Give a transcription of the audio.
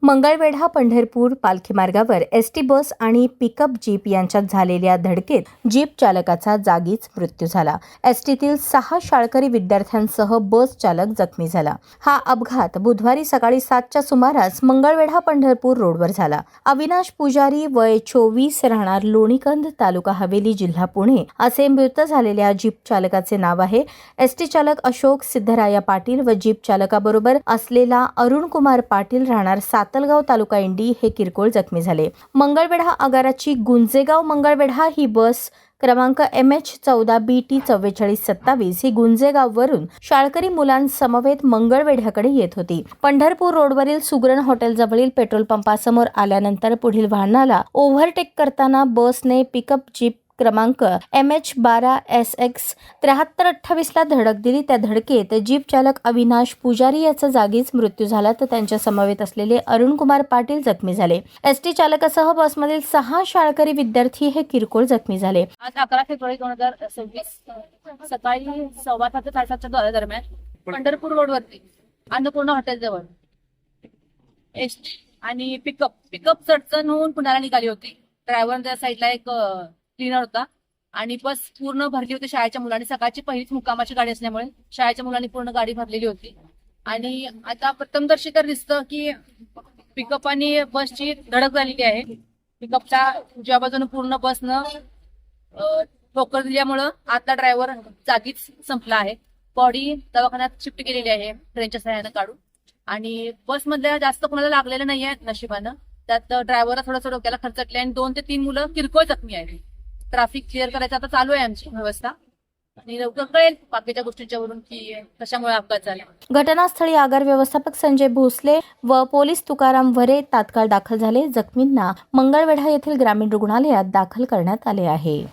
मंगळवेढा पंढरपूर पालखी मार्गावर ST bus आणि पिकअप जीप यांच्यात झालेल्या धडकेत जीप चालकाचा जागीच मृत्यू झाला. एसटीतील 6 शाळकरी विद्यार्थ्यांसह बस चालक जखमी झाला. हा अपघात बुधवारी सकाळी 7च्या सुमारास मंगळवेढा पंढरपूर रोडवर झाला. अविनाश पुजारी वय 24 राहणार लोणीकंद तालुका हवेली जिल्हा पुणे असे मृत झालेल्या जीप चालकाचे नाव आहे. एसटी चालक अशोक सिद्धराया पाटील व जीप चालकाबरोबर असलेला अरुण कुमार पाटील राहणार सातलगाव तालुका इंडी हे किरकोळ जखमी झाले. मंगळवेढा आगाराची गुंजेगाव मंगळवेढा ही बस क्रमांक MH14BT 4427 ही गुंजेगाववरून शाळकरी मुलांसमवेत मंगळवेढ्याकडे येत होती. पंढरपूर रोडवरील सुगरण हॉटेलजवळील पेट्रोल पंपासमोर आल्यानंतर पुढील वाहनाला ओव्हरटेक करताना बसने पिकअप जीप क्रमांक MH12SX 7328 ला धडक दिली. त्या धडकेत जीप चालक अविनाश पुजारी याचा जागीच मृत्यू झाला तर त्यांच्या समवेत असलेले अरुण कुमार पाटील जखमी झाले. एसटी चालकासह बसमधील 6 शाळकरी विद्यार्थी हे किरकोळ जखमी झाले. आज 11 फेब्रुवारी 2026 सकाळी 7:15 ते 7:30च्या दरम्यान पंढरपूर रोडवरती अन्नपूर्णा हॉटेल जवळ एसटी आणि पिकअप चढचण होऊन पुण्याला निघाली होती. ड्रायव्हर त्या साईडला एक क्लीनर होता आणि बस पूर्ण भरली होती शाळेच्या मुलांनी. सकाळची पहिलीच मुक्कामाची गाडी असल्यामुळे शाळेच्या मुलांनी पूर्ण गाडी भरलेली होती. आणि आता प्रथमदर्शी तर दिसतं की पिकअप आणि बसची धडक झालेली आहे. पिकअपच्या उजव्या बाजूने पूर्ण बसनं ठोकर दिल्यामुळं आतला ड्रायव्हर जागीच संपला आहे. बॉडी दवाखान्यात शिफ्ट केलेली आहे ट्रेनच्या सहाय्यानं काढून. आणि बसमधल्या जास्त कोणाला लागलेलं नाहीये नशिबानं. त्यात ड्रायव्हरला थोडंसं डोक्याला खरचटले आणि 2 ते 3 मुलं किरकोळ जखमी आहेत. ट्रॅफिक क्लिअर करायचं आता चालू आहे आमची व्यवस्था आणि लवकर कळेल बाकीच्या गोष्टींच्या वरून की कशामुळे अपघात झाला. घटनास्थळी आगार व्यवस्थापक संजय भोसले व पोलीस तुकाराम वरे तात्काळ दाखल झाले. जखमींना मंगळवेढा येथील ग्रामीण रुग्णालयात दाखल करण्यात आले आहे.